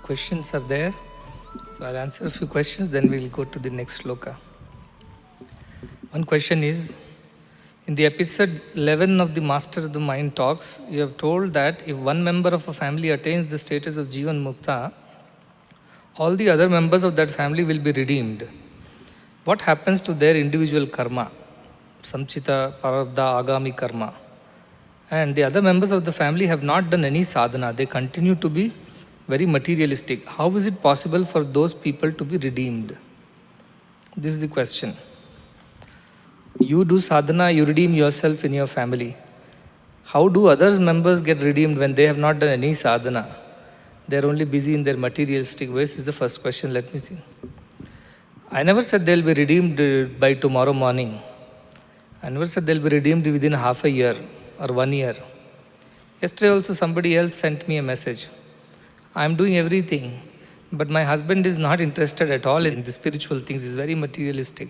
questions are there. So I'll answer a few questions, then we'll go to the next sloka. One question is, in the episode 11 of the Master of the Mind talks, you have told that if one member of a family attains the status of jīvanmukta, all the other members of that family will be redeemed. What happens to their individual karma? Samchita, Prarabdha, Agami karma. And the other members of the family have not done any sadhana. They continue to be very materialistic. How is it possible for those people to be redeemed? This is the question. You do sadhana, you redeem yourself in your family. How do others members get redeemed when they have not done any sadhana? They are only busy in their materialistic ways is the first question. Let me see. I never said they'll be redeemed by tomorrow morning. I never said they'll be redeemed within half a year or 1 year. Yesterday also somebody else sent me a message. I'm doing everything, but my husband is not interested at all in the spiritual things. He's very materialistic.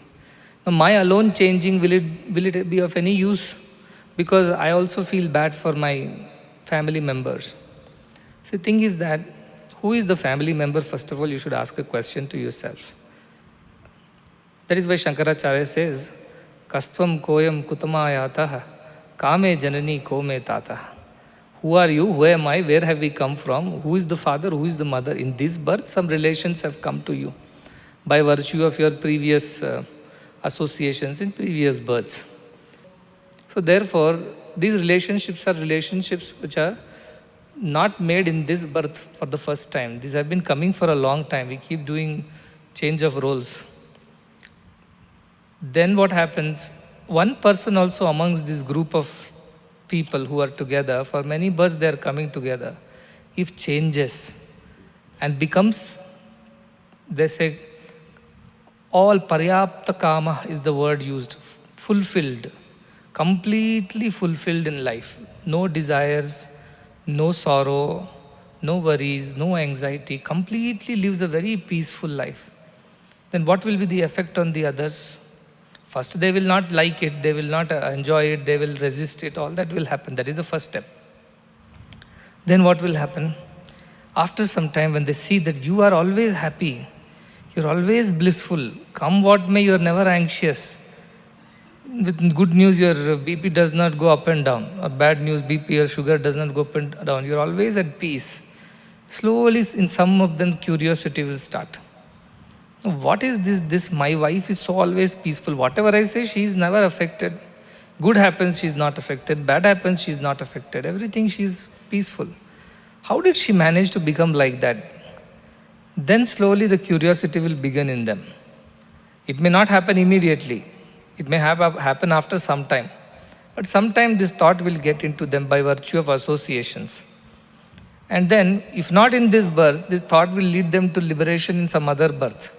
Now my alone changing, will it be of any use? Because I also feel bad for my family members. So the thing is that, who is the family member? First of all, you should ask a question to yourself. That is why Shankaracharya says, Kastvam koyam kutamayataha, kame janani kome tataha. Who are you? Who am I? Where have we come from? Who is the father? Who is the mother? In this birth, some relations have come to you by virtue of your previous associations in previous births. So therefore, these relationships are relationships which are not made in this birth for the first time. These have been coming for a long time. We keep doing change of roles. Then what happens? One person also amongst this group of people who are together, for many births they are coming together, if changes and becomes, they say, all paryapta kama is the word used, fulfilled, completely fulfilled in life. No desires, no sorrow, no worries, no anxiety, completely lives a very peaceful life. Then what will be the effect on the others? First, they will not like it, they will not enjoy it, they will resist it, all that will happen. That is the first step. Then what will happen? After some time, when they see that you are always happy, you're always blissful, come what may, you're never anxious. With good news, your BP does not go up and down, or bad news, BP or sugar does not go up and down. You're always at peace. Slowly, in some of them, curiosity will start. What is this? My wife is so always peaceful. Whatever I say, she is never affected. Good happens, she is not affected. Bad happens, she is not affected. Everything, she is peaceful. How did she manage to become like that? Then slowly the curiosity will begin in them. It may not happen immediately. It may happen after some time. But sometime this thought will get into them by virtue of associations. And then, if not in this birth, this thought will lead them to liberation in some other birth.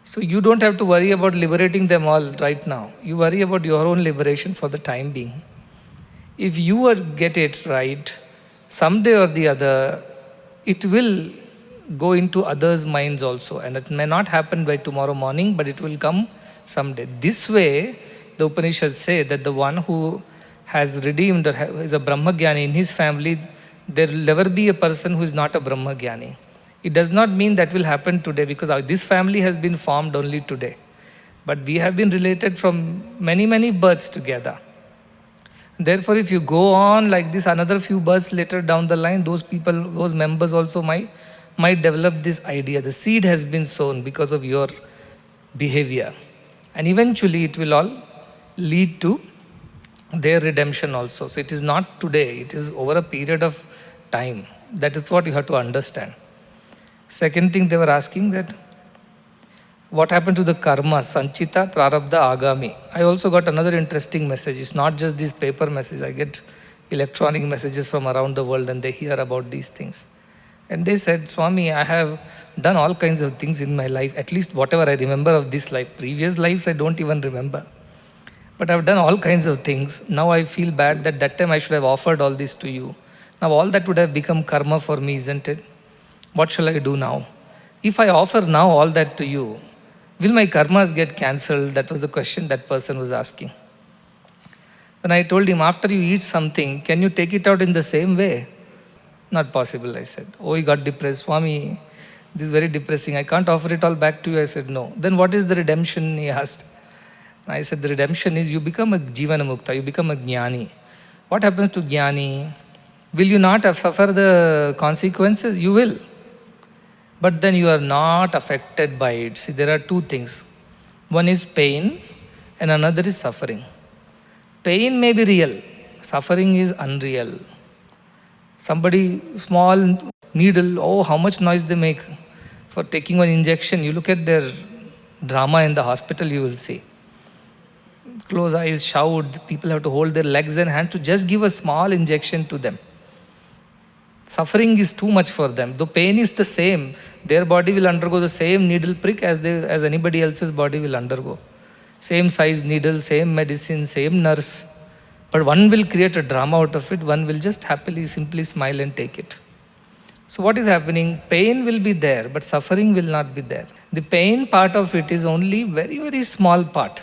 So you don't have to worry about liberating them all right now. You worry about your own liberation for the time being. If you get it right, someday or the other, it will go into others' minds also. And it may not happen by tomorrow morning, but it will come someday. This way, the Upanishads say that the one who has redeemed or is a Brahmagyani in his family, there will never be a person who is not a Brahmagyani. It does not mean that will happen today, because this family has been formed only today. But we have been related from many, many births together. Therefore, if you go on like this, another few births later down the line, those people, those members also might develop this idea. The seed has been sown because of your behavior. And eventually it will all lead to their redemption also. So it is not today, it is over a period of time. That is what you have to understand. Second thing they were asking, that what happened to the karma, sanchita, prarabdha, agami. I also got another interesting message. It's not just this paper message. I get electronic messages from around the world and they hear about these things. And they said, Swami, I have done all kinds of things in my life, at least whatever I remember of this life. Previous lives I don't even remember. But I've done all kinds of things. Now I feel bad that time I should have offered all this to you. Now all that would have become karma for me, isn't it? What shall I do now? If I offer now all that to you, will my karmas get cancelled? That was the question that person was asking. Then I told him, after you eat something, can you take it out in the same way? Not possible, I said. Oh, he got depressed. Swami, this is very depressing. I can't offer it all back to you. I said, no. Then what is the redemption, he asked. I said, the redemption is you become a jīvanmukta, you become a jñāni. What happens to jñāni? Will you not suffer the consequences? You will. But then you are not affected by it. See, there are two things. One is pain and another is suffering. Pain may be real, suffering is unreal. Somebody, small needle, oh, how much noise they make for taking one injection. You look at their drama in the hospital, you will see. Close eyes, shout, people have to hold their legs and hands to just give a small injection to them. Suffering is too much for them. Though pain is the same, their body will undergo the same needle prick as anybody else's body will undergo. Same size needle, same medicine, same nurse. But one will create a drama out of it, one will just happily, simply smile and take it. So what is happening? Pain will be there, but suffering will not be there. The pain part of it is only very, very small part.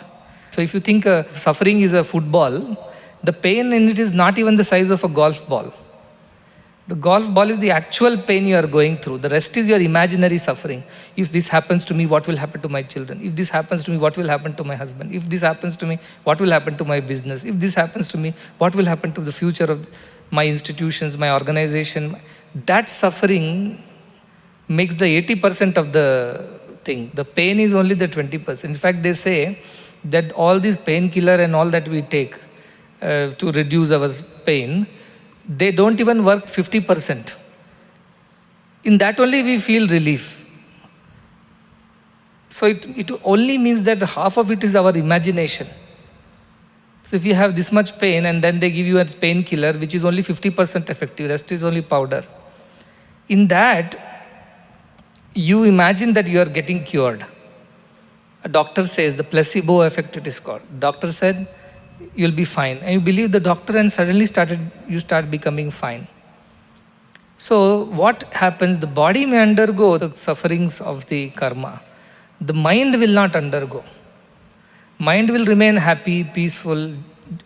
So if you think suffering is a football, the pain in it is not even the size of a golf ball. The golf ball is the actual pain you are going through. The rest is your imaginary suffering. If this happens to me, what will happen to my children? If this happens to me, what will happen to my husband? If this happens to me, what will happen to my business? If this happens to me, what will happen to the future of my institutions, my organization? That suffering makes the 80% of the thing. The pain is only the 20%. In fact, they say that all these painkiller and all that we take to reduce our pain, they don't even work 50%. In that only we feel relief. So it only means that half of it is our imagination. So if you have this much pain and then they give you a painkiller which is only 50% effective, rest is only powder. In that, you imagine that you are getting cured. A doctor says, the placebo effect it is called. Doctor said, you'll be fine. And you believe the doctor and suddenly you start becoming fine. So what happens? The body may undergo the sufferings of the karma. The mind will not undergo. Mind will remain happy, peaceful,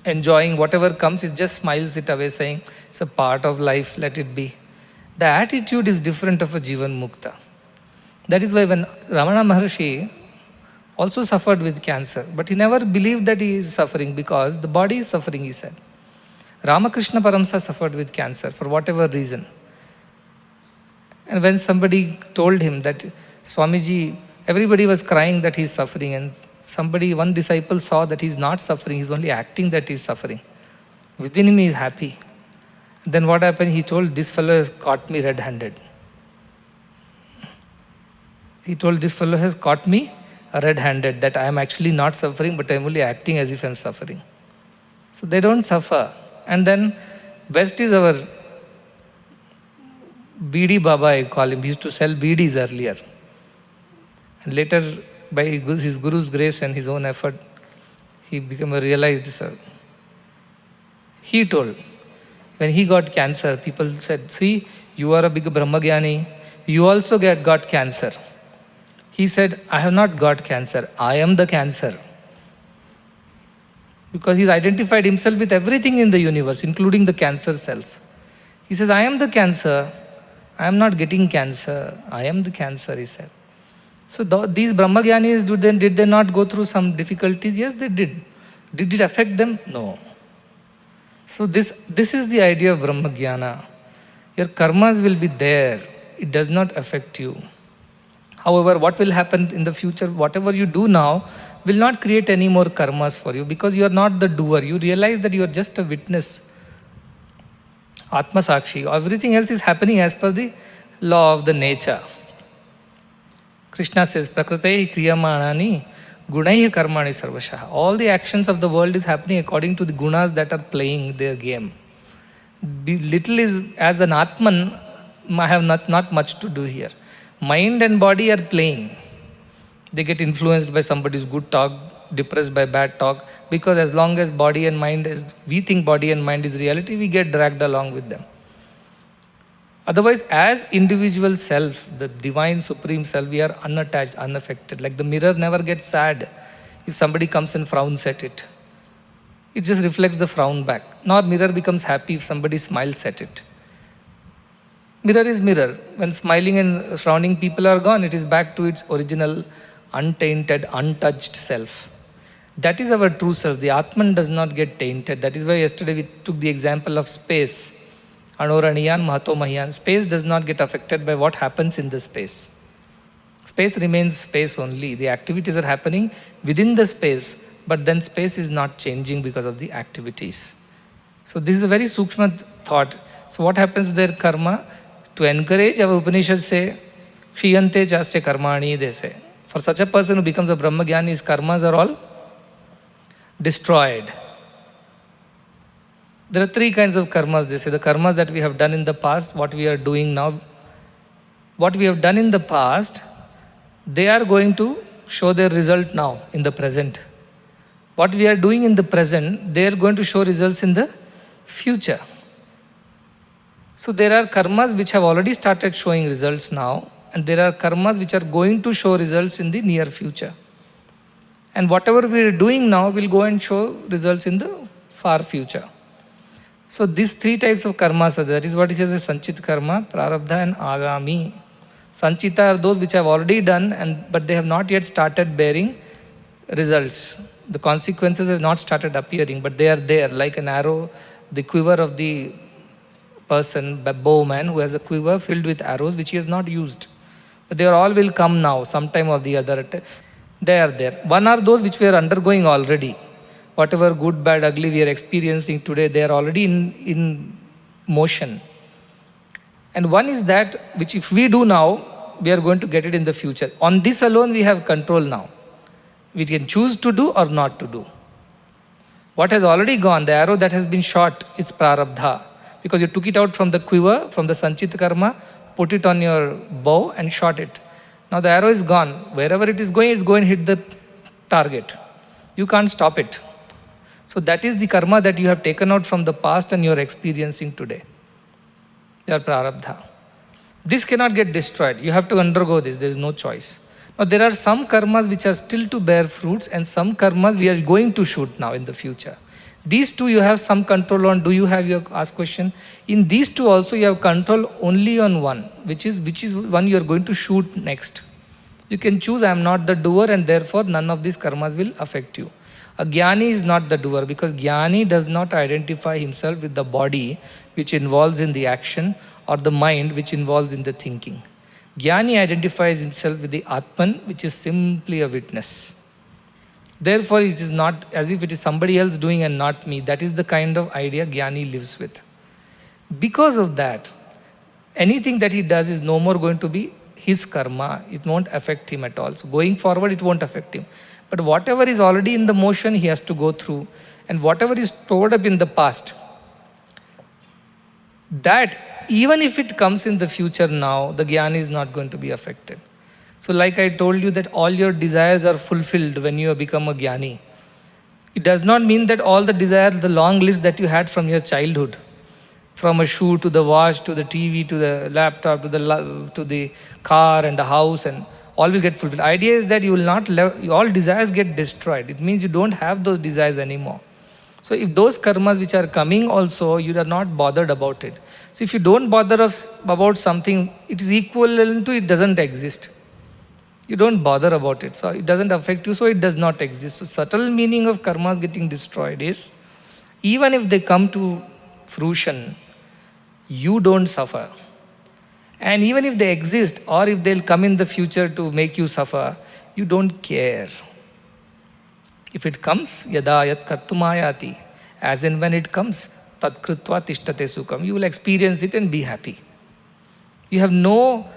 enjoying whatever comes. It just smiles it away saying, it's a part of life, let it be. The attitude is different of a jīvanmukta. That is why when Ramana Maharshi also suffered with cancer, but he never believed that he is suffering because the body is suffering, he said. Ramakrishna Paramsa suffered with cancer for whatever reason. And when somebody told him that, Swamiji, everybody was crying that he is suffering, and one disciple saw that he is not suffering, he is only acting that he is suffering. Within him he is happy. Then what happened? He told, this fellow has caught me red-handed. He told, this fellow has caught me red-handed, that I am actually not suffering, but I am only acting as if I am suffering. So they don't suffer. And then West is our Bidi Baba, I call him. He used to sell Bidis earlier. And later, by his Guru's grace and his own effort, he became a realized sir. He told, when he got cancer, people said, see, you are a big Brahmagyani, you also got cancer. He said, I have not got cancer, I am the cancer. Because he's identified himself with everything in the universe, including the cancer cells. He says, I am the cancer, I am not getting cancer, I am the cancer, he said. So these Brahmagyanis, did they not go through some difficulties? Yes, they did. Did it affect them? No. So this is the idea of Brahmagyana. Your karmas will be there. It does not affect you. However, what will happen in the future, whatever you do now, will not create any more karmas for you because you are not the doer. You realize that you are just a witness. Atma Sakshi. Everything else is happening as per the law of the nature. Krishna says, Prakrite kriyamanani gunaihi karmani sarvashaha. All the actions of the world is happening according to the gunas that are playing their game. Little is, as an Atman, I have not much to do here. Mind and body are playing. They get influenced by somebody's good talk, depressed by bad talk, because as long as body and mind we think body and mind is reality, we get dragged along with them. Otherwise, as individual self, the divine supreme self, we are unattached, unaffected. Like the mirror never gets sad if somebody comes and frowns at it. It just reflects the frown back. Nor mirror becomes happy if somebody smiles at it. Mirror is mirror. When smiling and frowning people are gone, it is back to its original, untainted, untouched self. That is our true self. The Atman does not get tainted. That is why yesterday we took the example of space. Anoraniyan, Mahato Mahiyan. Space does not get affected by what happens in the space. Space remains space only. The activities are happening within the space, but then space is not changing because of the activities. So this is a very sukshma thought. So what happens to their karma? To encourage, our Upanishads say, Shriyante chasya karmani, they say. For such a person who becomes a Brahmagyani, his karmas are all destroyed. There are three kinds of karmas, they say. The karmas that we have done in the past, what we are doing now. What we have done in the past, they are going to show their result now, in the present. What we are doing in the present, they are going to show results in the future. So there are karmas which have already started showing results now, and there are karmas which are going to show results in the near future. And whatever we are doing now will go and show results in the far future. So these three types of karmas are there. That is what it is, a sanchit karma, prarabdha and agami. Sanchita are those which have already done, but they have not yet started bearing results. The consequences have not started appearing, but they are there, like an arrow, the quiver of the person, the bowman who has a quiver filled with arrows which he has not used. But they are all will come now, sometime or the other. They are there. One are those which we are undergoing already. Whatever good, bad, ugly we are experiencing today, they are already in motion. And one is that which if we do now, we are going to get it in the future. On this alone we have control now. We can choose to do or not to do. What has already gone, the arrow that has been shot, it's prarabdha. Because you took it out from the quiver, from the sanchit karma, put it on your bow and shot it. Now the arrow is gone. Wherever it is going to hit the target. You can't stop it. So that is the karma that you have taken out from the past and you are experiencing today. They are prarabdha. This cannot get destroyed. You have to undergo this. There is no choice. Now there are some karmas which are still to bear fruits and some karmas we are going to shoot now in the future. These two you have some control on. Do you have your ask question? In these two also you have control only on one, which is one you are going to shoot next. You can choose, I am not the doer and therefore none of these karmas will affect you. A jnāni is not the doer because jnāni does not identify himself with the body which involves in the action or the mind which involves in the thinking. Jnāni identifies himself with the Atman which is simply a witness. Therefore, it is not as if it is somebody else doing and not me. That is the kind of idea jnāni lives with. Because of that, anything that he does is no more going to be his karma. It won't affect him at all. So going forward, it won't affect him. But whatever is already in the motion, he has to go through. And whatever is stored up in the past, that even if it comes in the future now, the jnāni is not going to be affected. So like I told you that all your desires are fulfilled when you have become a jnāni. It does not mean that all the desires, the long list that you had from your childhood, from a shoe to the watch to the TV to the laptop to the car and the house and all will get fulfilled. Idea is that you will not all desires get destroyed. It means you don't have those desires anymore. So if those karmas which are coming also, you are not bothered about it. So if you don't bother about something, it is equivalent to it doesn't exist. You don't bother about it. So it doesn't affect you, so it does not exist. So subtle meaning of karmas getting destroyed is, even if they come to fruition, you don't suffer. And even if they exist, or if they'll come in the future to make you suffer, you don't care. If it comes, yada yat kartumayati, as and when it comes, tad krutva tishtate sukham, you will experience it and be happy. You have no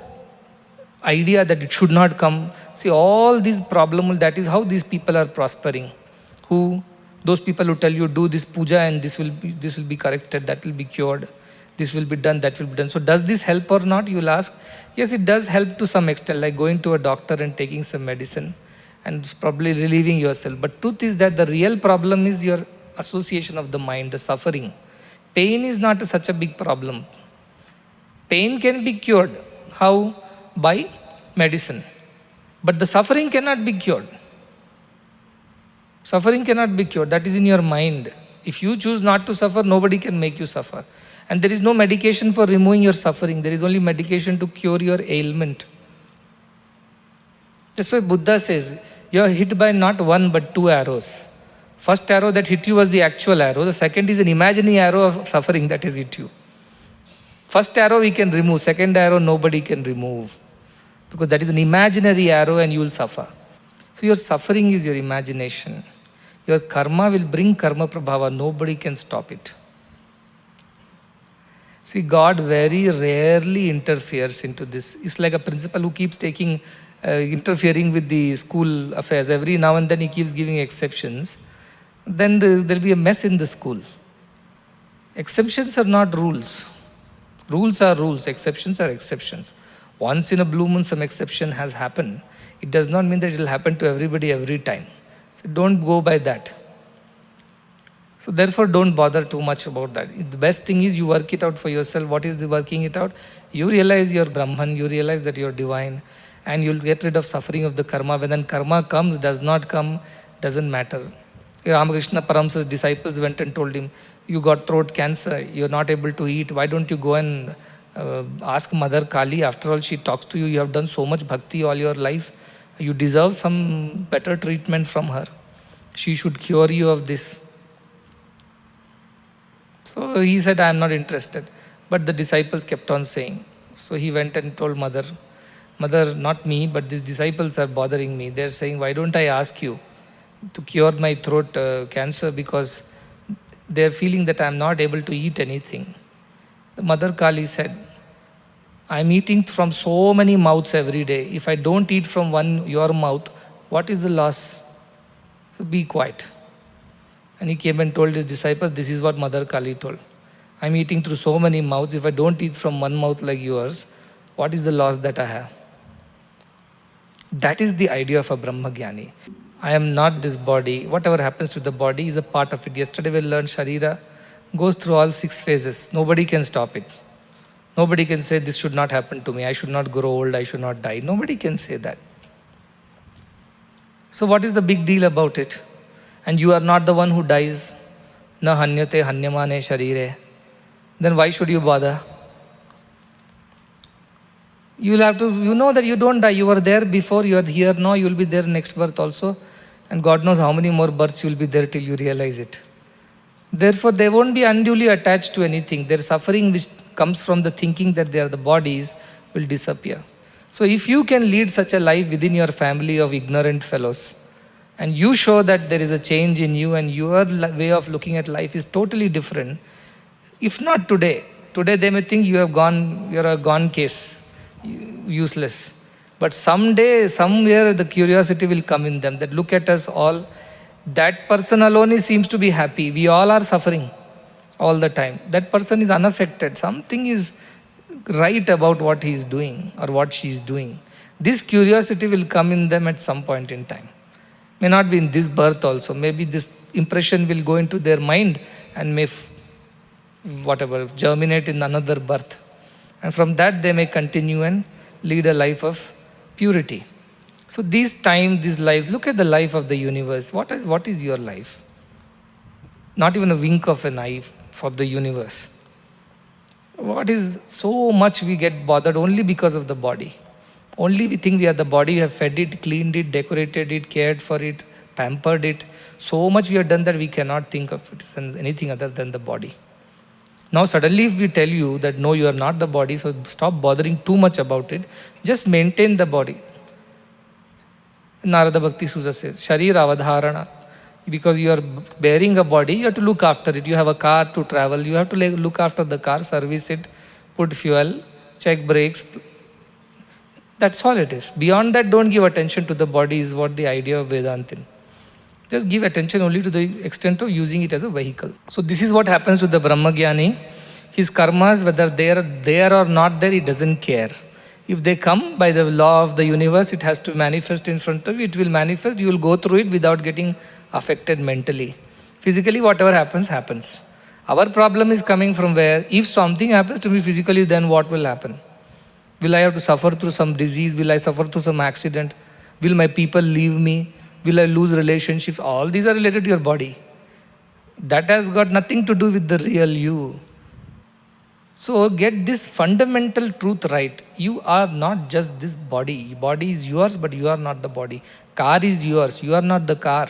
idea that it should not come. See, all these problems, that is how these people are prospering. Those people who tell you, do this puja and this will be corrected, that will be cured, this will be done, that will be done. So does this help or not? You will ask. Yes, it does help to some extent, like going to a doctor and taking some medicine and it's probably relieving yourself. But truth is that the real problem is your association of the mind, the suffering. Pain is not such a big problem. Pain can be cured. How? By medicine. But the suffering cannot be cured. Suffering cannot be cured. That is in your mind. If you choose not to suffer, nobody can make you suffer. And there is no medication for removing your suffering. There is only medication to cure your ailment. That's why Buddha says, you are hit by not one but two arrows. First arrow that hit you was the actual arrow. The second is an imaginary arrow of suffering that has hit you. First arrow we can remove. Second arrow nobody can remove. Because that is an imaginary arrow and you will suffer. So your suffering is your imagination. Your karma will bring karma prabhava. Nobody can stop it. See, God very rarely interferes into this. It's like a principal who keeps interfering with the school affairs. Every now and then he keeps giving exceptions. Then there'll be a mess in the school. Exceptions are not rules. Rules are rules. Exceptions are exceptions. Once in a blue moon some exception has happened. It does not mean that it will happen to everybody every time. So don't go by that. So therefore don't bother too much about that. The best thing is you work it out for yourself. What is the working it out? You realize you're Brahman, you realize that you're divine, and you'll get rid of suffering of the karma. When karma comes, does not come, doesn't matter. Ramakrishna Paramsa's disciples went and told him, you got throat cancer, you're not able to eat, why don't you go and ask Mother Kali? After all, she talks to you, you have done so much bhakti all your life, you deserve some better treatment from her. She should cure you of this. So he said, I am not interested. But the disciples kept on saying. So he went and told Mother, Mother, not me, but these disciples are bothering me. They're saying, why don't I ask you to cure my throat cancer, because they're feeling that I'm not able to eat anything. The Mother Kali said, I'm eating from so many mouths every day. If I don't eat from your mouth, what is the loss? So be quiet. And he came and told his disciples, this is what Mother Kali told. I'm eating through so many mouths. If I don't eat from one mouth like yours, what is the loss that I have? That is the idea of a Brahmagyani. I am not this body. Whatever happens to the body is a part of it. Yesterday we learned Sharira goes through all 6 phases. Nobody can stop it. Nobody can say this should not happen to me. I should not grow old. I should not die. Nobody can say that. So what is the big deal about it? And you are not the one who dies. Na hanyate hanyamane sharire. Then why should you bother? You'll have to, you know that you don't die. You were there before, you are here now, you will be there next birth also. And God knows how many more births you will be there till you realize it. Therefore, they won't be unduly attached to anything. Their suffering which comes from the thinking that they are the bodies will disappear. So if you can lead such a life within your family of ignorant fellows, and you show that there is a change in you and your way of looking at life is totally different, if not today they may think you're a gone case, useless. But someday, somewhere the curiosity will come in them that look at us all, that person alone seems to be happy. We all are suffering all the time. That person is unaffected. Something is right about what he is doing or what she is doing. This curiosity will come in them at some point in time. May not be in this birth also. Maybe this impression will go into their mind and may germinate in another birth. And from that they may continue and lead a life of purity. So these lives, look at the life of the universe. What is your life? Not even a wink of an eye for the universe. What is so much we get bothered only because of the body. Only we think we are the body, we have fed it, cleaned it, decorated it, cared for it, pampered it. So much we have done that we cannot think of it as anything other than the body. Now suddenly if we tell you that no, you are not the body, so stop bothering too much about it, just maintain the body. Narada Bhakti Suja says, Sharira Avadharana. Because you are bearing a body, you have to look after it. You have a car to travel, you have to look after the car, service it, put fuel, check brakes. That's all it is. Beyond that, don't give attention to the body is what the idea of Vedantin. Just give attention only to the extent of using it as a vehicle. So this is what happens to the Brahmagyani. His karmas, whether they are there or not there, he doesn't care. If they come by the law of the universe, it has to manifest in front of you. It will manifest. You will go through it without getting affected mentally. Physically, whatever happens, happens. Our problem is coming from where? If something happens to me physically, then what will happen? Will I have to suffer through some disease? Will I suffer through some accident? Will my people leave me? Will I lose relationships? All these are related to your body. That has got nothing to do with the real you. So get this fundamental truth right. You are not just this body. Body is yours, but you are not the body. Car is yours. You are not the car.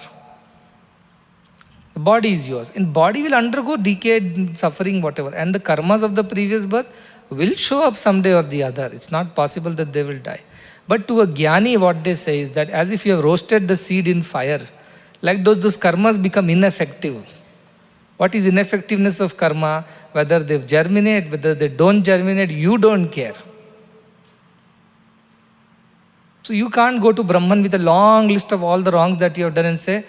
The body is yours. And body will undergo decay, suffering, whatever. And the karmas of the previous birth will show up someday or the other. It's not possible that they will die. But to a jnani, what they say is that as if you have roasted the seed in fire, like those karmas become ineffective. What is ineffectiveness of karma? Whether they germinate, whether they don't germinate, you don't care. So you can't go to Brahman with a long list of all the wrongs that you have done and say,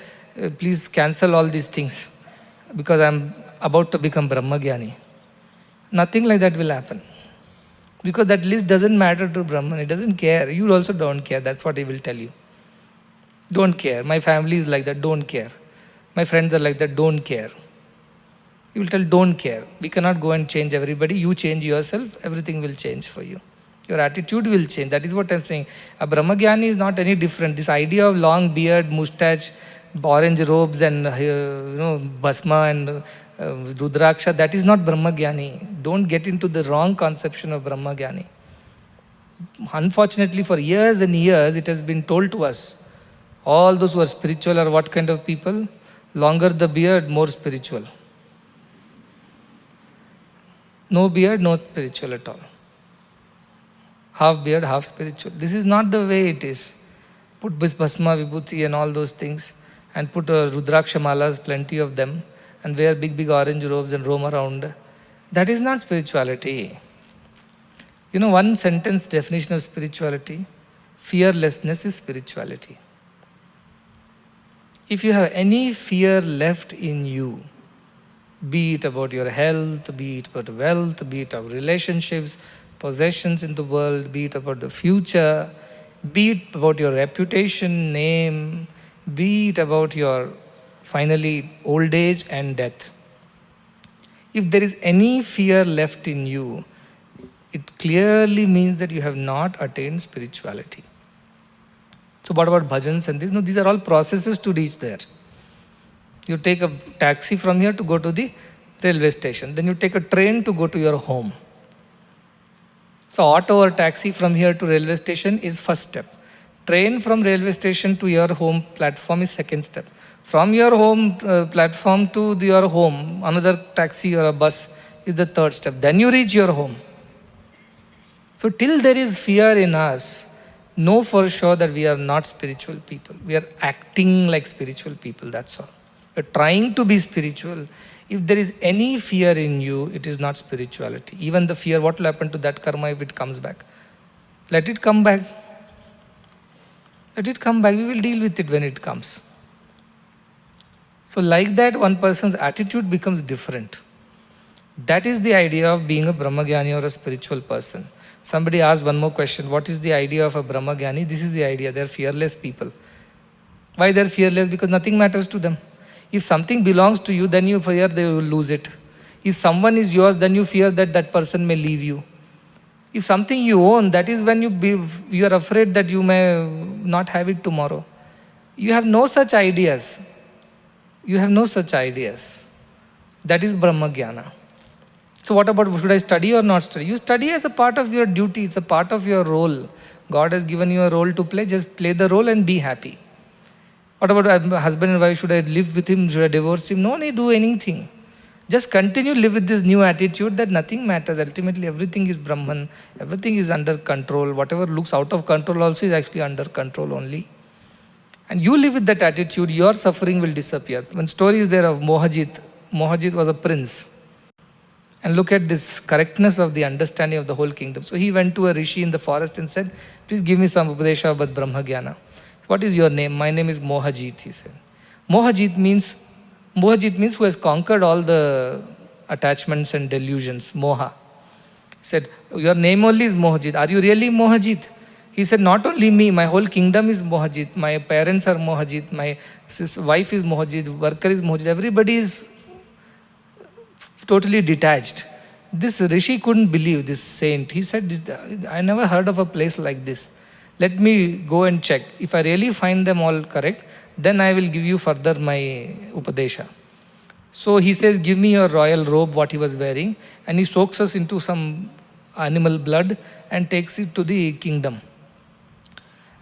please cancel all these things because I'm about to become Brahmagyani. Nothing like that will happen. Because that list doesn't matter to Brahman. It doesn't care. You also don't care. That's what he will tell you. Don't care. My family is like that. Don't care. My friends are like that. Don't care. You will tell, don't care. We cannot go and change everybody. You change yourself. Everything will change for you. Your attitude will change. That is what I'm saying. A Brahmagyani is not any different. This idea of long beard, mustache, orange robes and bhasma and rudraksha, that is not Brahmagyani. Don't get into the wrong conception of Brahmagyani. Unfortunately, for years and years, it has been told to us, all those who are spiritual are what kind of people? Longer the beard, more spiritual. No beard, no spiritual at all. Half beard, half spiritual. This is not the way it is. Put bhasma, vibhuti and all those things and put rudraksha malas, plenty of them, and wear big orange robes and roam around. That is not spirituality. One sentence definition of spirituality, fearlessness is spirituality. If you have any fear left in you, be it about your health, be it about wealth, be it about relationships, possessions in the world, be it about the future, be it about your reputation, name, be it about your finally old age and death. If there is any fear left in you, it clearly means that you have not attained spirituality. So what about bhajans and this? No, these are all processes to reach there. You take a taxi from here to go to the railway station. Then you take a train to go to your home. So auto or taxi from here to railway station is first step. Train from railway station to your home platform is second step. From your home platform to your home, another taxi or a bus is the third step. Then you reach your home. So till there is fear in us, know for sure that we are not spiritual people. We are acting like spiritual people, that's all. We're trying to be spiritual. If there is any fear in you, it is not spirituality. Even the fear, what will happen to that karma if it comes back? Let it come back. Let it come back. We will deal with it when it comes. So like that, one person's attitude becomes different. That is the idea of being a Brahmagyani or a spiritual person. Somebody asked one more question. What is the idea of a Brahmagyani? This is the idea. They are fearless people. Why they are fearless? Because nothing matters to them. If something belongs to you, then you fear they will lose it. If someone is yours, then you fear that that person may leave you. If something you own, that is when you are afraid that you may not have it tomorrow. You have no such ideas. You have no such ideas. That is Brahmagyana. So what about, should I study or not study? You study as a part of your duty. It's a part of your role. God has given you a role to play. Just play the role and be happy. What about husband and wife? Should I live with him? Should I divorce him? No need to do anything. Just continue live with this new attitude that nothing matters. Ultimately, everything is Brahman. Everything is under control. Whatever looks out of control also is actually under control only. And you live with that attitude, your suffering will disappear. One story is there of Mohajit. Mohajit was a prince. And look at this correctness of the understanding of the whole kingdom. So he went to a rishi in the forest and said, please give me some upadesha about Brahmagyana. What is your name? My name is Mohajit, he said. Mohajit means who has conquered all the attachments and delusions, moha. He said, your name only is Mohajit. Are you really Mohajit? He said, not only me, my whole kingdom is Mohajit. My parents are Mohajit. My wife is Mohajit. Worker is Mohajit. Everybody is totally detached. This rishi couldn't believe, this saint. He said, I never heard of a place like this. Let me go and check. If I really find them all correct, then I will give you further my upadesha. So he says, give me your royal robe, what he was wearing, and he soaks us into some animal blood and takes it to the kingdom.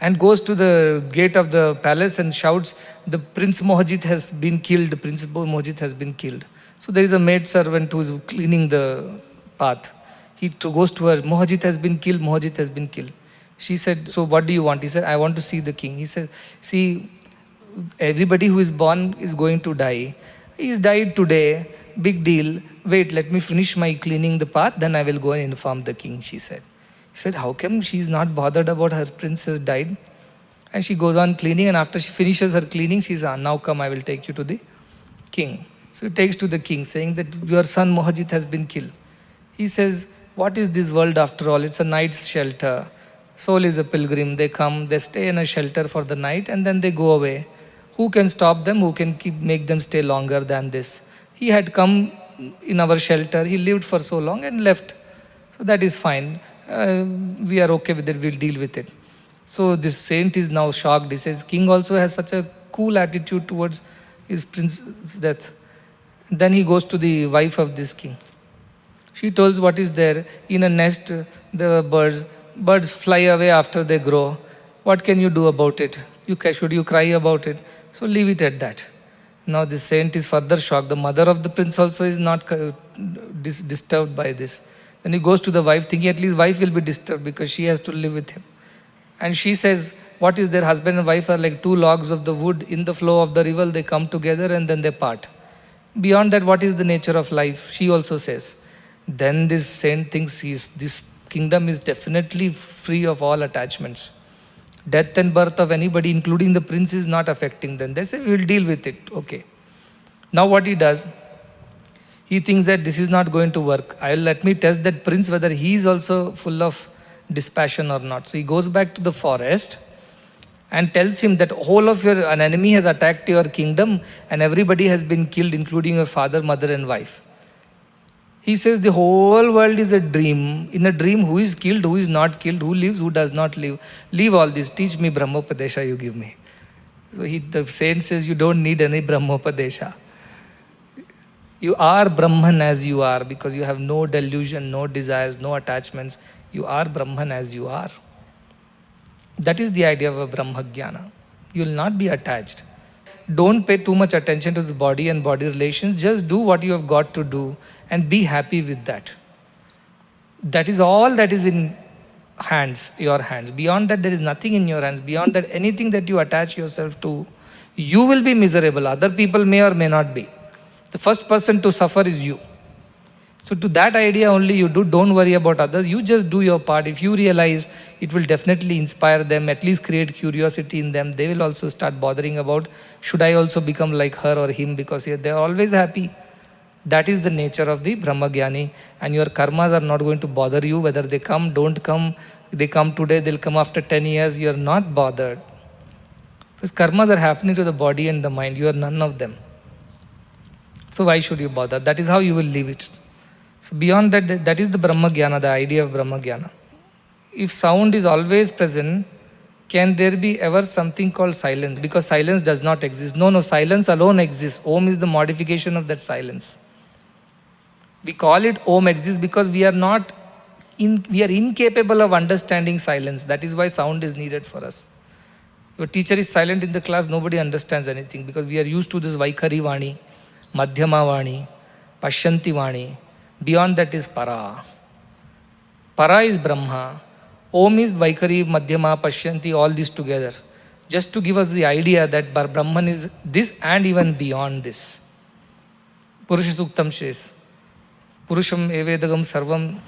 And goes to the gate of the palace and shouts, the Prince Mohajit has been killed, Prince Mohajit has been killed. So there is a maid servant who is cleaning the path. Goes to her, Mohajit has been killed, Mohajit has been killed. She said, so what do you want? He said, I want to see the king. He said, see, everybody who is born is going to die. He's died today, big deal. Wait, let me finish my cleaning the path, then I will go and inform the king, she said. He said, how come she's not bothered about her princess died? And she goes on cleaning, and after she finishes her cleaning, she's on, now come, I will take you to the king. So he takes to the king, saying that your son Mohajit has been killed. He says, what is this world after all? It's a night's shelter. Soul is a pilgrim. They come, they stay in a shelter for the night, and then they go away. Who can stop them? Who can make them stay longer than this? He had come in our shelter. He lived for so long and left. So that is fine. We are okay with it. We'll deal with it. So this saint is now shocked. He says, king also has such a cool attitude towards his prince's death. Then he goes to the wife of this king. She tells what is there. In a nest, the birds fly away after they grow. What can you do about it? Should you cry about it? So leave it at that. Now this saint is further shocked. The mother of the prince also is not disturbed by this. Then he goes to the wife, thinking at least wife will be disturbed because she has to live with him. And she says, what is their husband and wife are like two logs of the wood in the flow of the river. They come together and then they part. Beyond that, what is the nature of life? She also says. Then this saint thinks this kingdom is definitely free of all attachments. Death and birth of anybody, including the prince, is not affecting them. They say, we will deal with it. Okay. Now what he does, he thinks that this is not going to work. Let me test that prince whether he is also full of dispassion or not. So he goes back to the forest and tells him that an enemy has attacked your kingdom and everybody has been killed, including your father, mother and wife. He says the whole world is a dream. In a dream, who is killed, who is not killed, who lives, who does not live. Leave all this. Teach me Brahmopadesha you give me. So the saint says you don't need any Brahmopadesha. You are Brahman as you are because you have no delusion, no desires, no attachments. You are Brahman as you are. That is the idea of a Brahmagyana. You will not be attached. Don't pay too much attention to the body and body relations. Just do what you have got to do and be happy with that. That is all that is in your hands. Beyond that, there is nothing in your hands. Beyond that, anything that you attach yourself to, you will be miserable. Other people may or may not be. The first person to suffer is you. So to that idea only you do. Don't worry about others. You just do your part. If you realize, it will definitely inspire them, at least create curiosity in them. They will also start bothering about, should I also become like her or him, because they are always happy. That is the nature of the Brahmagyani. And your karmas are not going to bother you, whether they come, don't come. They come today, they'll come after 10 years. You are not bothered. Because karmas are happening to the body and the mind. You are none of them. So why should you bother? That is how you will leave it. So beyond that, that is the Brahmagyana, the idea of Brahmagyana. If sound is always present, can there be ever something called silence? Because silence does not exist. No, silence alone exists. Om is the modification of that silence. We call it Om exists because we are incapable of understanding silence. That is why sound is needed for us. Your teacher is silent in the class, nobody understands anything because we are used to this Vaikhari Vani, Madhyama Vani, Pashyanti Vani. Beyond that is Para. Para is Brahma. Om is Vaikhari, Madhyama, Pashyanti, all these together. Just to give us the idea that Brahman is this and even beyond this. Purusha Suktam says, Purusham evedagam sarvam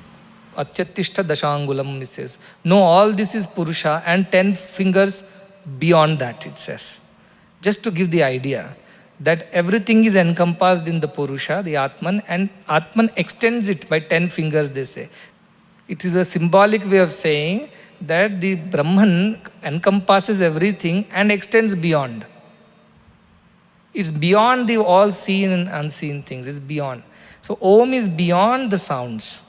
atyattishta dashangulam, it says. No, all this is Purusha and 10 fingers beyond that, it says. Just to give the idea that everything is encompassed in the Purusha, the Atman, and Atman extends it by 10 fingers, they say. It is a symbolic way of saying that the Brahman encompasses everything and extends beyond. It's beyond the all seen and unseen things. It's beyond. So Om is beyond the sounds.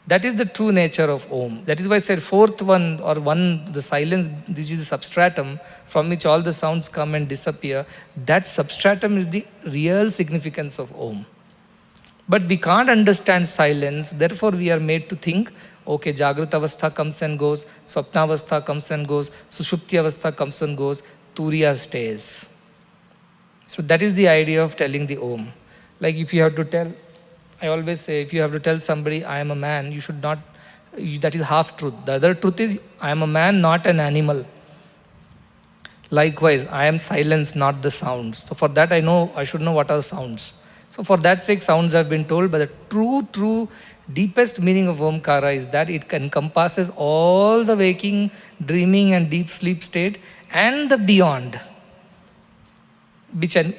That is the true nature of Om. That is why I said fourth one or one, the silence, which is the substratum from which all the sounds come and disappear. That substratum is the real significance of Om. But we can't understand silence, therefore we are made to think, okay, Jagrata Avastha comes and goes, Swapna Avastha comes and goes, Sushupti Avastha comes and goes, Turiya stays. So that is the idea of telling the Om. Like if you have to tell, I always say, if you have to tell somebody, I am a man, you should not, that is half truth. The other truth is, I am a man, not an animal. Likewise, I am silence, not the sounds. So for that I should know what are sounds. So for that sake, sounds have been told, but the true, deepest meaning of Omkara is that it encompasses all the waking, dreaming and deep sleep state and the beyond.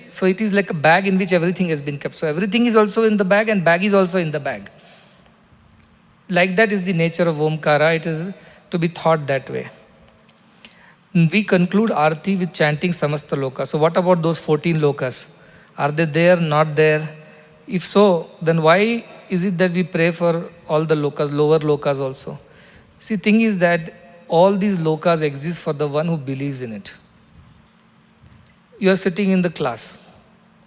So it is like a bag in which everything has been kept. So everything is also in the bag and bag is also in the bag. Like that is the nature of Omkara. It is to be thought that way. We conclude Arti with chanting Samasta Loka. So what about those 14 lokas? Are they there, not there? If so, then why is it that we pray for all the lokas, lower lokas also? See, thing is that all these lokas exist for the one who believes in it. You are sitting in the class,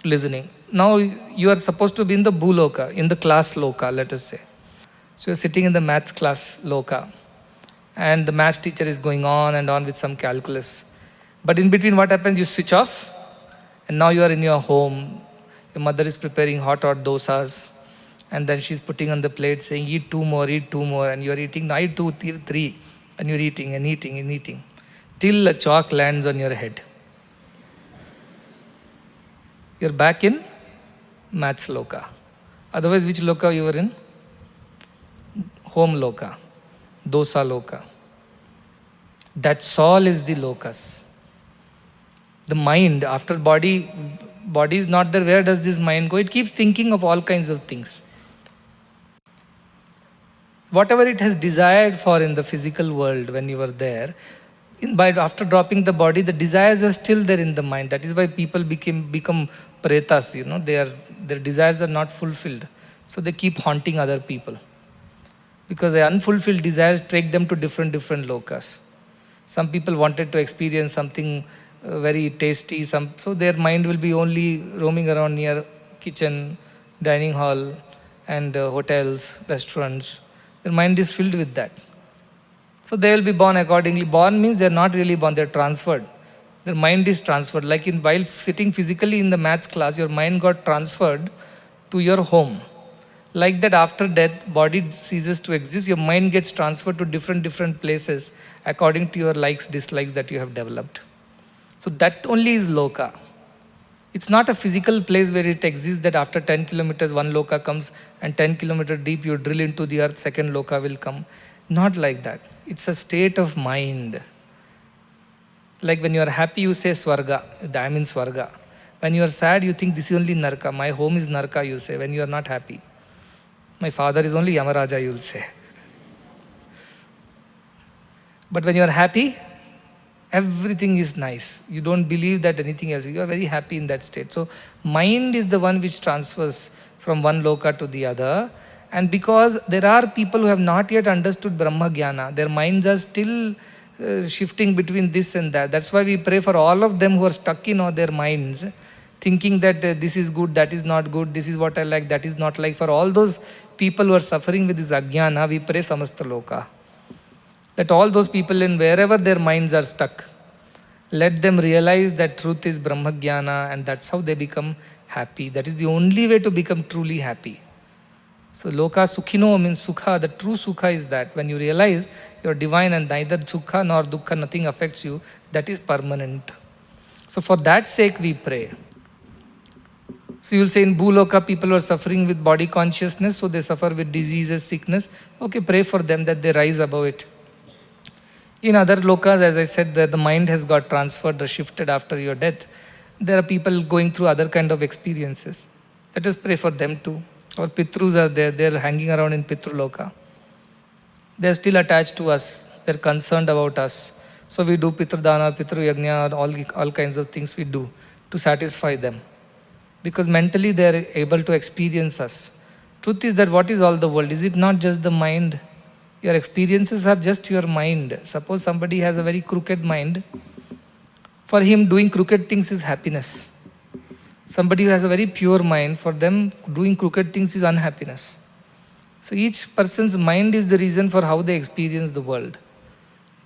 listening. Now you are supposed to be in the Bhuloka, in the class loka, let us say. So you're sitting in the maths class loka, and the maths teacher is going on and on with some calculus. But in between, what happens? You switch off, and now you are in your home. Your mother is preparing hot dosas, and then she's putting on the plate saying, eat two more, and you're eating, now eat two, three, and you're eating and eating and eating, till a chalk lands on your head. You're back in maths loka. Otherwise, which loka you were in? Home loka, dosa loka. That's all is the lokas. The mind, after body is not there, where does this mind go? It keeps thinking of all kinds of things. Whatever it has desired for in the physical world when you were there, after dropping the body, the desires are still there in the mind. That is why people become pretas, their desires are not fulfilled. So they keep haunting other people. Because the unfulfilled desires take them to different lokas. Some people wanted to experience something very tasty, so their mind will be only roaming around near kitchen, dining hall, and hotels, restaurants. Their mind is filled with that. So they will be born accordingly. Born means they're not really born, they're transferred. Their mind is transferred. Like while sitting physically in the maths class, your mind got transferred to your home. Like that, after death, body ceases to exist, your mind gets transferred to different places according to your likes, dislikes that you have developed. So that only is loka. It's not a physical place where it exists that after 10 kilometers, one loka comes, and 10 kilometers deep you drill into the earth, second loka will come. Not like that. It's a state of mind. Like when you are happy, you say Swarga, I am in Swarga. When you are sad, you think this is only Narka. My home is Narka, you say, when you are not happy. My father is only Yamaraja, you will say. But when you are happy, everything is nice. You don't believe that anything else. You are very happy in that state. So mind is the one which transfers from one loka to the other. And because there are people who have not yet understood Brahma Jnana, their minds are still shifting between this and that. That's why we pray for all of them who are stuck in all their minds, thinking that this is good, that is not good, this is what I like, that is not like. For all those people who are suffering with this ajnana, we pray samasta loka. Let all those people in wherever their minds are stuck, let them realize that truth is Brahma Jnana, and that's how they become happy. That is the only way to become truly happy. So loka sukhino means sukha. The true sukha is that when you realize you're divine and neither sukha nor dukkha, nothing affects you, that is permanent. So for that sake we pray. So you will say in Bhuloka people are suffering with body consciousness, so they suffer with diseases, sickness. Okay, pray for them that they rise above it. In other lokas, as I said, that the mind has got transferred or shifted after your death. There are people going through other kind of experiences. Let us pray for them too. Our Pitrus are there, they're hanging around in Pitruloka. They're still attached to us, they're concerned about us. So we do Pitrudana, Pitruyagnya, all kinds of things we do to satisfy them. Because mentally they're able to experience us. Truth is that what is all the world? Is it not just the mind? Your experiences are just your mind. Suppose somebody has a very crooked mind. For him, doing crooked things is happiness. Somebody who has a very pure mind, for them, doing crooked things is unhappiness. So each person's mind is the reason for how they experience the world.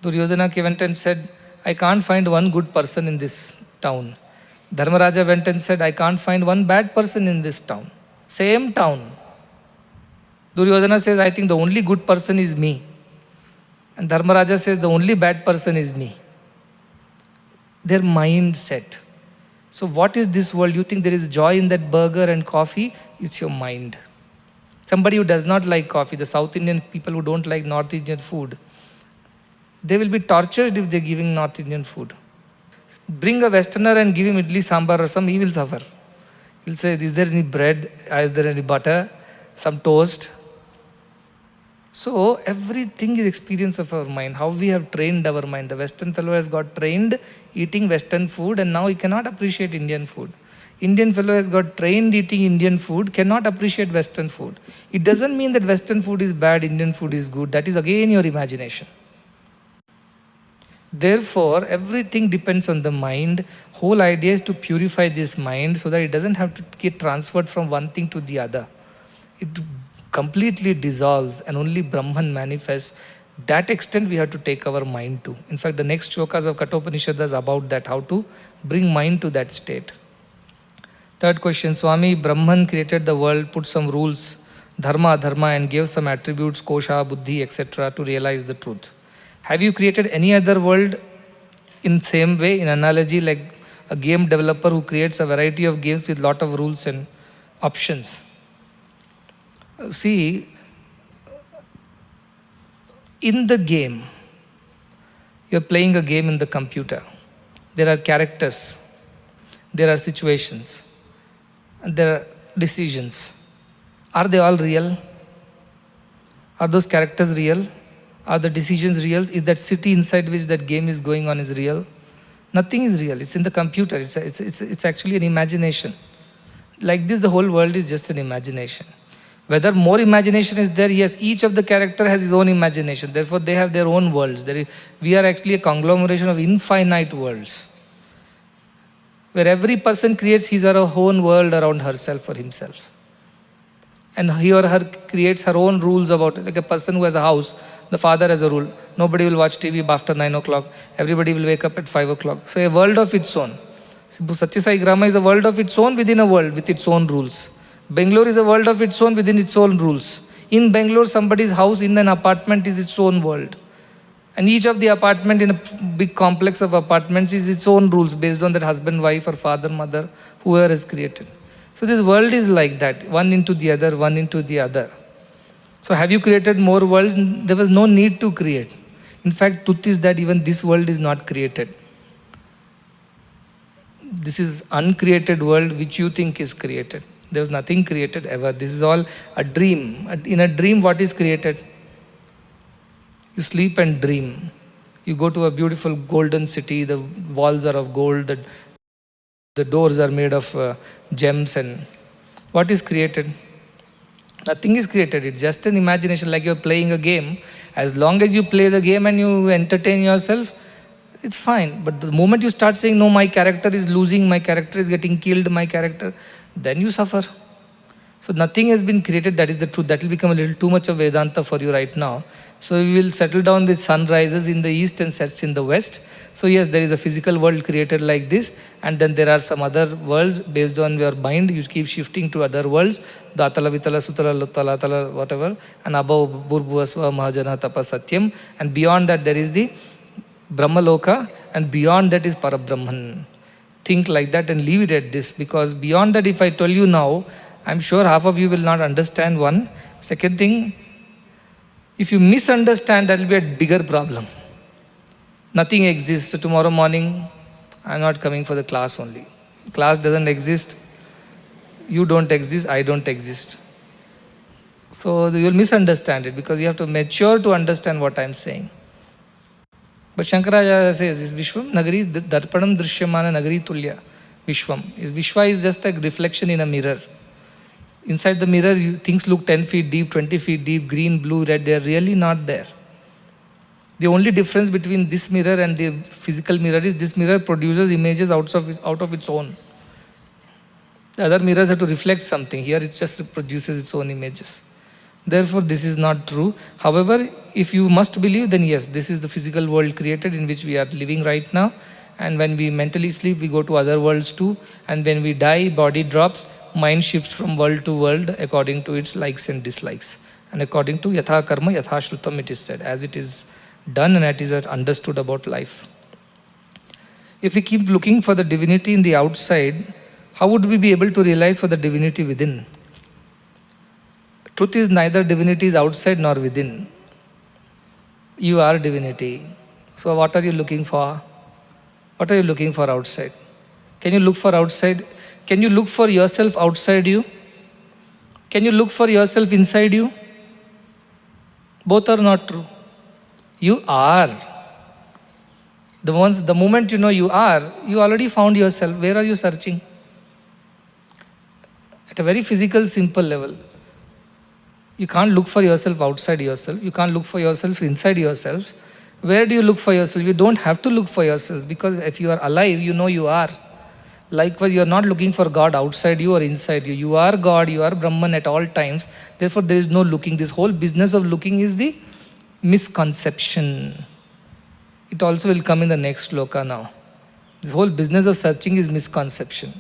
Duryodhana went and said, I can't find one good person in this town. Dharmaraja went and said, I can't find one bad person in this town. Same town. Duryodhana says, I think the only good person is me. And Dharmaraja says, the only bad person is me. Their mindset. So what is this world? You think there is joy in that burger and coffee? It's your mind. Somebody who does not like coffee, the South Indian people who don't like North Indian food, they will be tortured if they're giving North Indian food. Bring a Westerner and give him idli, sambar, rasam, he will suffer. He'll say, is there any bread? Is there any butter? Some toast? So everything is experience of our mind, how we have trained our mind. The Western fellow has got trained eating Western food and now he cannot appreciate Indian food. Indian fellow has got trained eating Indian food, cannot appreciate Western food. It doesn't mean that Western food is bad, Indian food is good. That is again your imagination. Therefore, everything depends on the mind. Whole idea is to purify this mind so that it doesn't have to get transferred from one thing to the other. It completely dissolves and only Brahman manifests. That extent we have to take our mind to. In fact, the next shlokas of Kathopanishad is about that, how to bring mind to that state. Third question, Swami, Brahman created the world, put some rules, dharma, adharma, and gave some attributes, kosha, buddhi, etc. to realize the truth. Have you created any other world in same way, in analogy, like a game developer who creates a variety of games with lot of rules and options? See, in the game, you're playing a game in the computer. There are characters, there are situations, and there are decisions. Are they all real? Are those characters real? Are the decisions real? Is that city inside which that game is going on is real? Nothing is real. It's in the computer. It's actually an imagination. Like this, the whole world is just an imagination. Whether more imagination is there, yes, each of the character has his own imagination. Therefore, they have their own worlds. We are actually a conglomeration of infinite worlds, where every person creates his or her own world around herself or himself. And he or her creates her own rules about it. Like a person who has a house, the father has a rule. Nobody will watch TV after 9 o'clock. Everybody will wake up at 5 o'clock. So a world of its own. Satyasai Grama is a world of its own within a world with its own rules. Bangalore is a world of its own within its own rules. In Bangalore, somebody's house in an apartment is its own world. And each of the apartment in a big complex of apartments is its own rules based on that husband, wife, or father, mother, whoever is created. So this world is like that, one into the other, one into the other. So have you created more worlds? There was no need to create. In fact, truth is that even this world is not created. This is uncreated world which you think is created. There was nothing created ever. This is all a dream. In a dream, what is created? You sleep and dream. You go to a beautiful golden city, the walls are of gold, the doors are made of gems, and what is created? Nothing is created. It's just an imagination, like you're playing a game. As long as you play the game and you entertain yourself, it's fine. But the moment you start saying, no, my character is losing, my character is getting killed, my character, then you suffer. So nothing has been created, that is the truth. That will become a little too much of Vedanta for you right now. So we will settle down with sun rises in the east and sets in the west. So yes, there is a physical world created like this, and then there are some other worlds based on your mind. You keep shifting to other worlds, Datala, Vitala, Sutala, Talatala, whatever, and above Burbhuvasva, Mahajana, Tapa, Satyam, and beyond that there is the Brahmaloka, and beyond that is Parabrahman. Think like that and leave it at this, because beyond that, if I tell you now, I'm sure half of you will not understand one. Second thing, if you misunderstand, that will be a bigger problem. Nothing exists. So tomorrow morning, I'm not coming for the class only. Class doesn't exist. You don't exist. I don't exist. So you'll misunderstand it because you have to mature to understand what I'm saying. But Shankaracharya says, Vishwam Nagari Darpanam Drishyamana Nagari Tulya. Vishwam. Vishwa is just a reflection in a mirror. Inside the mirror, things look 10 feet deep, 20 feet deep, green, blue, red. They are really not there. The only difference between this mirror and the physical mirror is this mirror produces images out of its own. The other mirrors have to reflect something. Here it just produces its own images. Therefore, this is not true. However, if you must believe, then yes, this is the physical world created in which we are living right now. And when we mentally sleep, we go to other worlds too. And when we die, body drops, mind shifts from world to world according to its likes and dislikes. And according to yatha karma, yatha shrutam, it is said, as it is done and it is understood about life. If we keep looking for the divinity in the outside, how would we be able to realize for the divinity within? Truth is neither divinity is outside nor within. You are divinity. So what are you looking for? What are you looking for outside? Can you look for outside? Can you look for yourself outside you? Can you look for yourself inside you? Both are not true. You are. The moment you know you are, you already found yourself. Where are you searching? At a very physical, simple level. You can't look for yourself outside yourself. You can't look for yourself inside yourselves. Where do you look for yourself? You don't have to look for yourselves, because if you are alive, you know you are. Likewise, you are not looking for God outside you or inside you. You are God, you are Brahman at all times. Therefore, there is no looking. This whole business of looking is the misconception. It also will come in the next sloka now. This whole business of searching is misconception.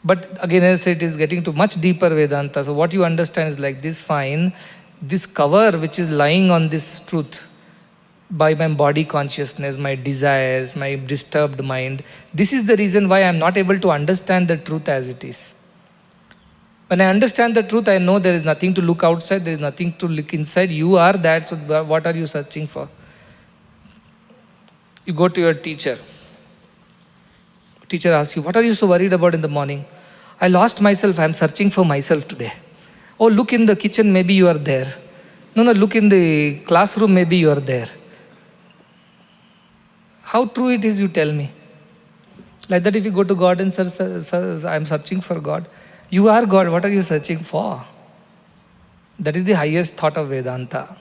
But again, as I said, it is getting to much deeper Vedanta. So what you understand is like this, fine. This cover which is lying on this truth by my body consciousness, my desires, my disturbed mind, this is the reason why I am not able to understand the truth as it is. When I understand the truth, I know there is nothing to look outside, there is nothing to look inside. You are that, so what are you searching for? You go to your teacher. Teacher asks you, what are you so worried about in the morning? I lost myself, I am searching for myself today. Oh, look in the kitchen, maybe you are there. No, look in the classroom, maybe you are there. How true it is, you tell me. Like that, if you go to God and search, I am searching for God. You are God, what are you searching for? That is the highest thought of Vedanta.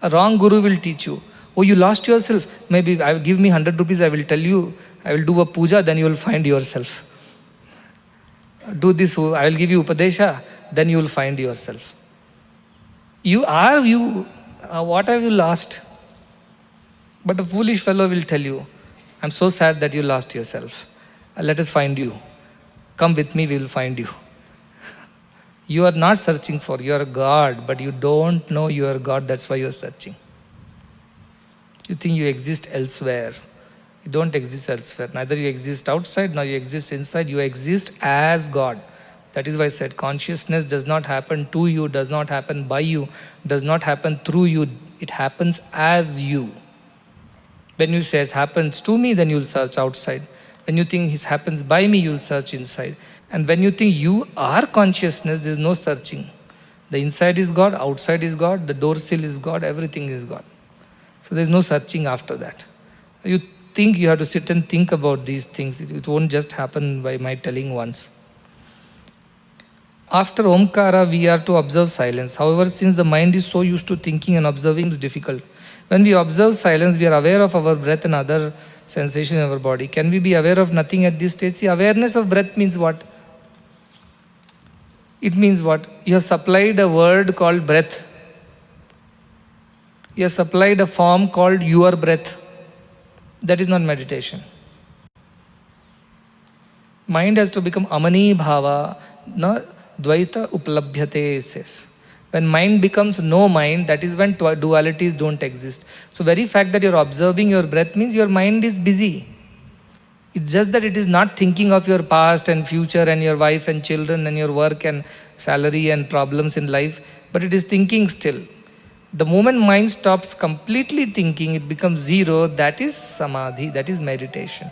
A wrong guru will teach you. Oh, you lost yourself. Maybe give me 100 rupees, I will tell you. I will do a puja, then you will find yourself. Do this, I will give you upadesha, then you will find yourself. You are you. What have you lost? But a foolish fellow will tell you, I'm so sad that you lost yourself. Let us find you. Come with me, we will find you. You are not searching for, you are God, but you don't know you are God, that's why you are searching. You think you exist elsewhere. You don't exist elsewhere. Neither you exist outside, nor you exist inside. You exist as God. That is why I said consciousness does not happen to you, does not happen by you, does not happen through you. It happens as you. When you say it happens to me, then you will search outside. When you think it happens by me, you will search inside. And when you think you are consciousness, there is no searching. The inside is God, outside is God, the door sill is God, everything is God. So there is no searching after that. You think you have to sit and think about these things. It won't just happen by my telling once. After Omkara, we are to observe silence. However, since the mind is so used to thinking and observing, it's difficult. When we observe silence, we are aware of our breath and other sensations in our body. Can we be aware of nothing at this stage? See, awareness of breath means what? It means what? You have supplied a word called breath. You have supplied a form called your breath. That is not meditation. Mind has to become amani bhava, na dvaita uplabhyate, it says. When mind becomes no mind, that is when dualities don't exist. So very fact that you're observing your breath means your mind is busy. It's just that it is not thinking of your past and future and your wife and children and your work and salary and problems in life, but it is thinking still. The moment mind stops completely thinking, it becomes zero, that is samadhi, that is meditation.